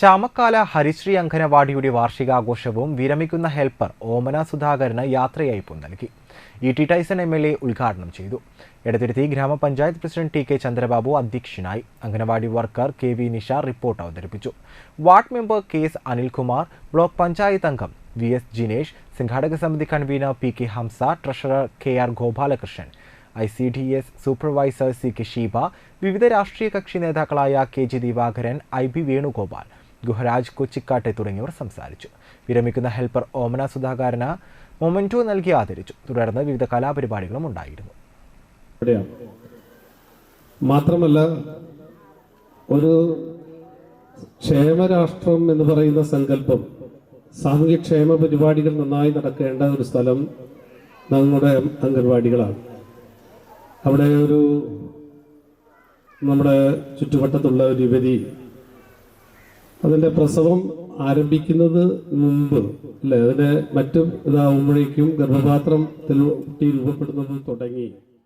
ചാമക്കാല ഹരിശ്രീ അംഗനവാടിയുടെ വാർഷികാഘോഷവും വിരമിക്കുന്ന ഹെൽപ്പർ ഓമന സുധാകരന് യാത്രയയപ്പും നൽകി. ഇ.ടി. ടൈസൺ എം.എൽ.എ. ഉദ്ഘാടനം ചെയ്തു. Edathiruthi grama panchayat president T K. ചന്ദ്രബാബു അധ്യക്ഷനായി. Anganwadi worker K V. Nisha report അവതരിപ്പിച്ചു. Ward member K S. Anilkumar, block panchayat അംഗം വി.എസ്. ജിനേഷ്, സംഘാടക സമിതി convener P K. Hamsa, treasurer K R. Gopalakrishnan, ICDS supervisor C K. Sheeba, വിവിധ രാഷ്ട്രീയ കക്ഷി നേതാക്കളായ കെ.ജി. ദിവാകരൻ, ഐ.ബി. വേണുഗോപാൽ, ഗുഹരാജ് കൊച്ചിക്കാട്ടെ തുടങ്ങിയവർ സംസാരിച്ചു. വിരമിക്കുന്ന ഹെൽപ്പർ ഓമന സുധാകരന് മൊമെന്റോ നൽകി ആദരിച്ചു. തുടർന്ന് വിവിധ കലാപരിപാടികളും ഉണ്ടായിരുന്നു. മാത്രമല്ല, ഒരു ക്ഷേമരാഷ്ട്രം എന്ന് പറയുന്ന സങ്കല്പം, സാമൂഹ്യക്ഷേമ പരിപാടികൾ നന്നായി നടക്കേണ്ട ഒരു സ്ഥലം നമ്മുടെ അംഗൻവാടികളാണ്. അവിടെ നമ്മുടെ ചുറ്റുവട്ടത്തുള്ള ഒരു യുവതി അതിൻ്റെ പ്രസവം ആരംഭിക്കുന്നത് മുമ്പ് അല്ലേ, അതിൻ്റെ മറ്റും ഇതാവുമ്പോഴേക്കും ഗർഭപാത്രത്തിൽ കുട്ടി രൂപപ്പെടുന്നത് തുടങ്ങി.